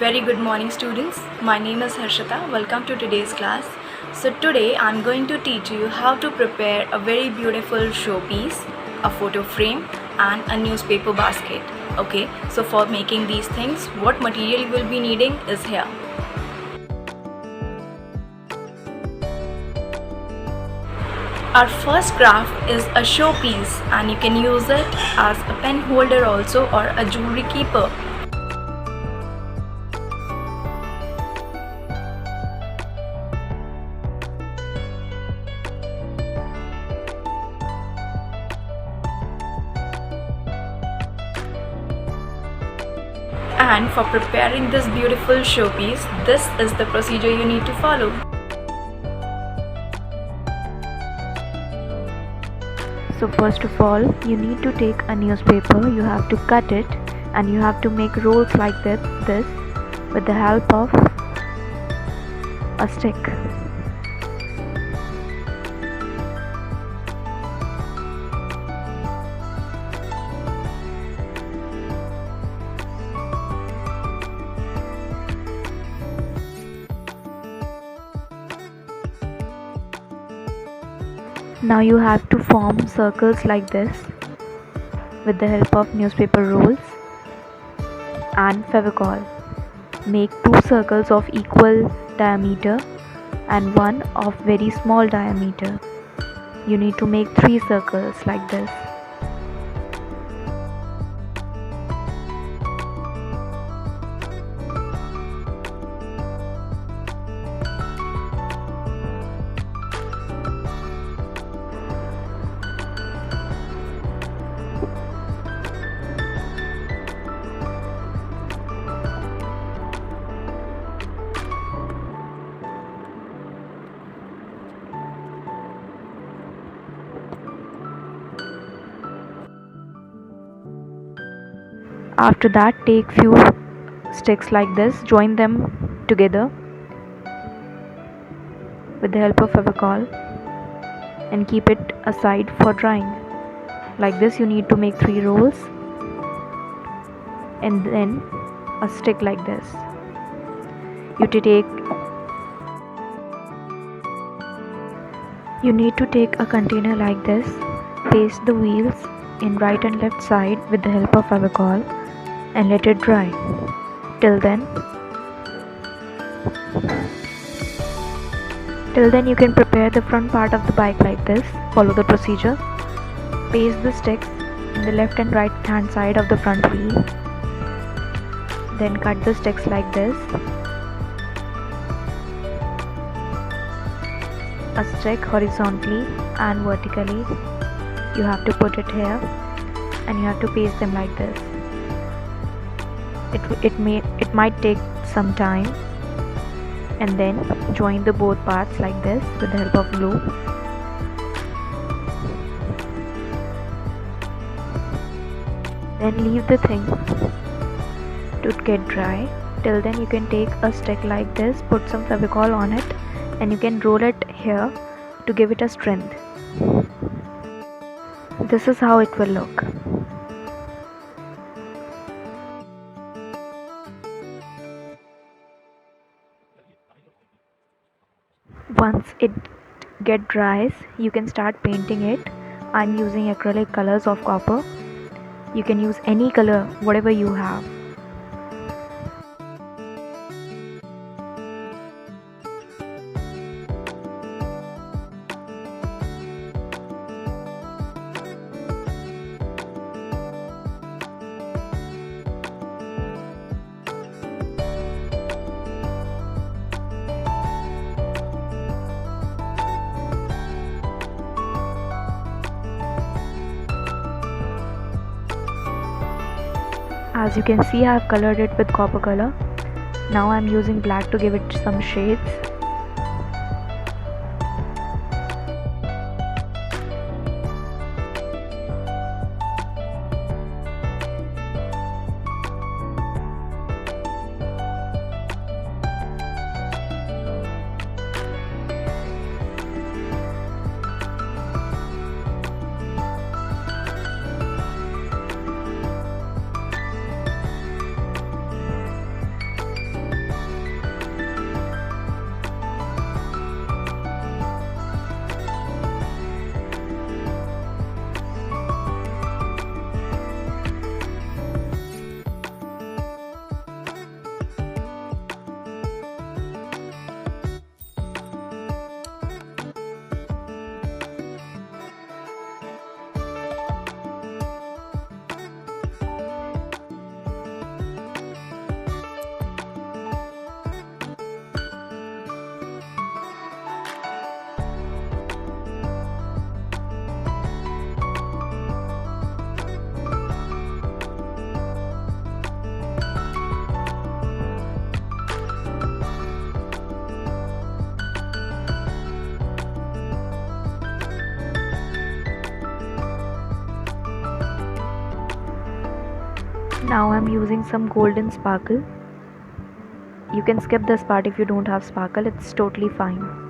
Very good morning, students. My name is Harshita. Welcome to today's class. So today I'm going to teach you how to prepare a very beautiful showpiece, a photo frame and a newspaper basket. Okay, so for making these things, what material you will be needing is here. Our first craft is a showpiece and you can use it as a pen holder also or a jewelry keeper. And for preparing this beautiful showpiece, this is the procedure you need to follow. So first of all, you need to take a newspaper, you have to cut it and you have to make rolls like this with the help of a stick. Now you have to form circles like this with the help of newspaper rolls and Fevicol. Make two circles of equal diameter and one of very small diameter. You need to make three circles like this. After that, take few sticks like this, join them together with the help of Fevicol and keep it aside for drying. Like this, you need to make 3 rolls and then a stick like this. You need to take a container like this, paste the wheels in right and left side with the help of Fevicol and let it dry. Till then you can prepare the front part of the bike like this. Follow the procedure. Paste the sticks in the left and right hand side of the front wheel. Then cut the sticks like this. A stick horizontally and vertically. You have to put it here and you have to paste them like this. It might take some time, and then join the both parts like this with the help of glue. Then leave the thing to get dry. Till then you can take a stick like this, put some Fevicol on it and you can roll it here to give it a strength. This is how it will look. Once it get dries, you can start painting it. I'm using acrylic colors of copper. You can use any color, whatever you have. As you can see, I have colored it with copper color. Now I am using black to give it some shades. Now I'm using some golden sparkle. You can skip this part if you don't have sparkle, it's totally fine.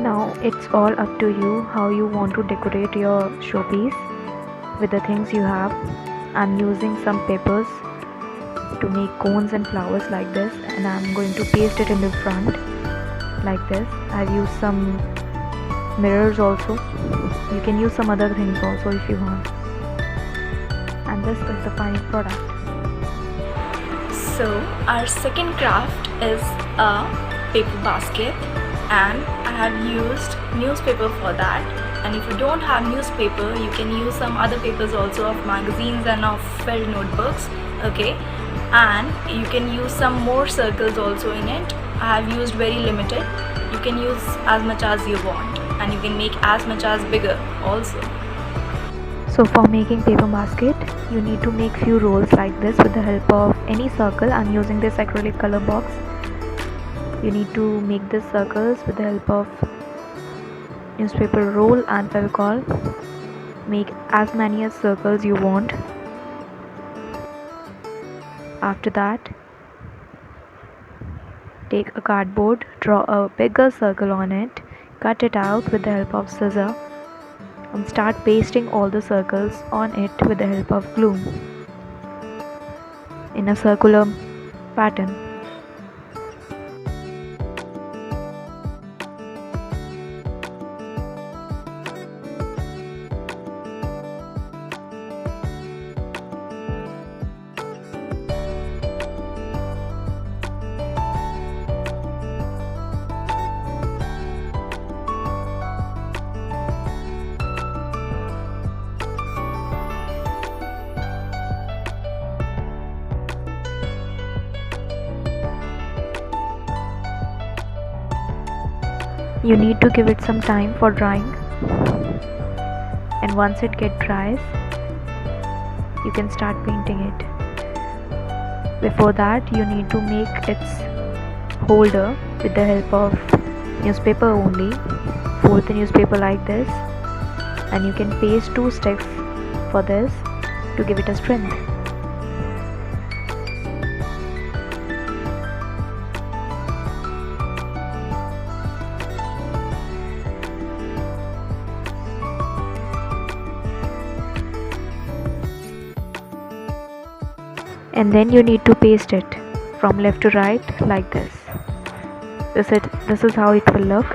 Now it's all up to you how you want to decorate your showpiece with the things you have. I'm using some papers to make cones and flowers like this, and I'm going to paste it in the front like this. I've used some mirrors also. You can use some other things also if you want. And this is the final product. So our second craft is a paper basket, and I have used newspaper for that. And if you don't have newspaper, you can use some other papers also of magazines and of felt notebooks, okay? And you can use some more circles also in it. I have used very limited. You can use as much as you want, and you can make as much as bigger also. So for making paper basket, you need to make few rolls like this with the help of any circle. I'm using this acrylic color box. You need to make these circles with the help of newspaper roll and Fevicol. Make as many as circles you want. After that, take a cardboard, draw a bigger circle on it, cut it out with the help of scissors, and start pasting all the circles on it with the help of glue in a circular pattern. You need to give it some time for drying, and once it gets dry, you can start painting it. Before that, you need to make its holder with the help of newspaper only. Fold the newspaper like this, and you can paste 2 sticks for this to give it a strength. And then you need to paste it from left to right like this. This is how it will look.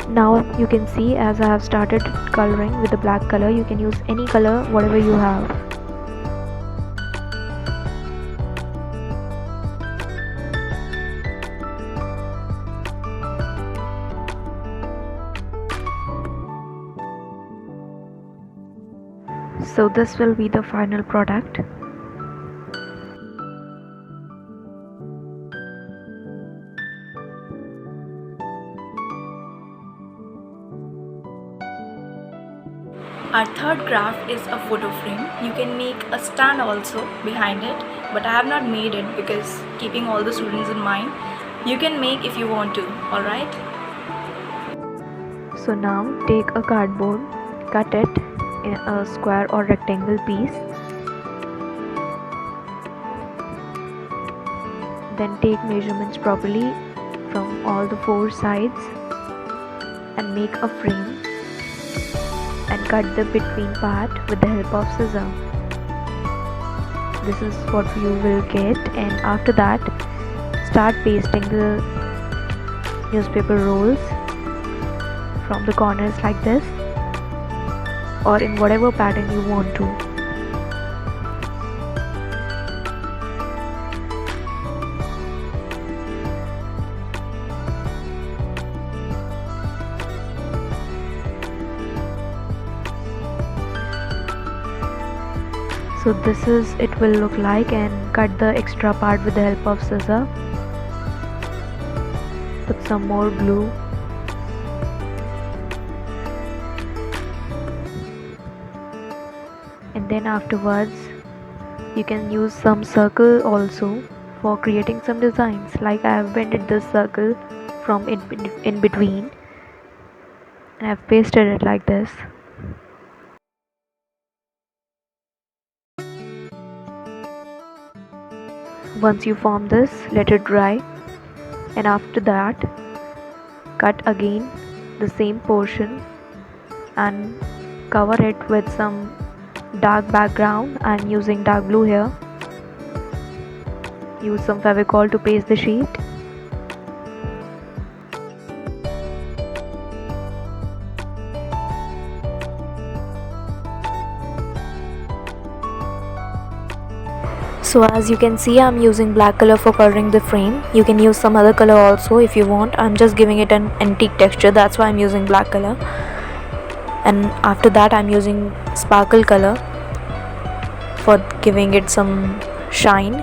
Now you can see, as I have started coloring with the black color, you can use any color, whatever you have. So this will be the final product. Our third craft is a photo frame. You can make a stand also behind it, but I have not made it because keeping all the students in mind. You can make if you want to, alright? So now take a cardboard, cut it in a square or rectangle piece. Then take measurements properly from all the 4 sides and make a frame, and cut the between part with the help of scissors. This is what you will get, and after that start pasting the newspaper rolls from the corners like this, or in whatever pattern you want to. So this is it will look like, and cut the extra part with the help of scissor. Put some more glue. And then afterwards you can use some circle also for creating some designs. Like I have bended this circle from in between and I've pasted it like this. Once you form this, let it dry, and after that cut again the same portion and cover it with some dark background. I'm using dark blue here. Use some Fevicol to paste the sheet. So as you can see, I'm using black color for coloring the frame. You can use some other color also if you want. I'm just giving it an antique texture, that's why I'm using black color. And after that I'm using sparkle color for giving it some shine.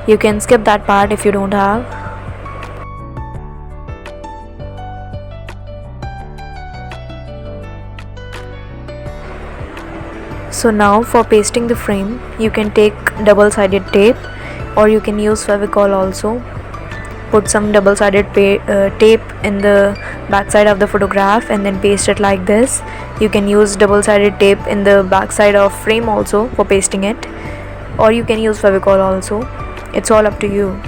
You can skip that part if you don't have. So now for pasting the frame, you can take double-sided tape or you can use Fevicol also. Put some double-sided tape in the backside of the photograph and then paste it like this. You can use double-sided tape in the backside of frame also for pasting it, or you can use Fevicol also. It's all up to you.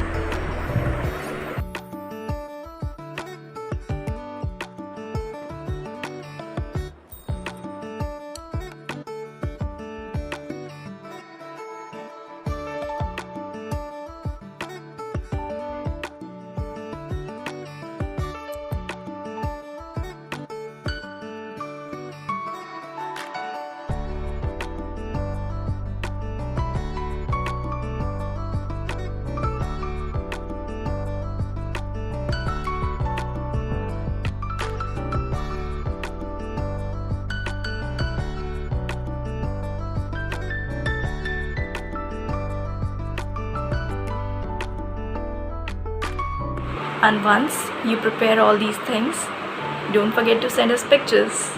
And once you prepare all these things, don't forget to send us pictures.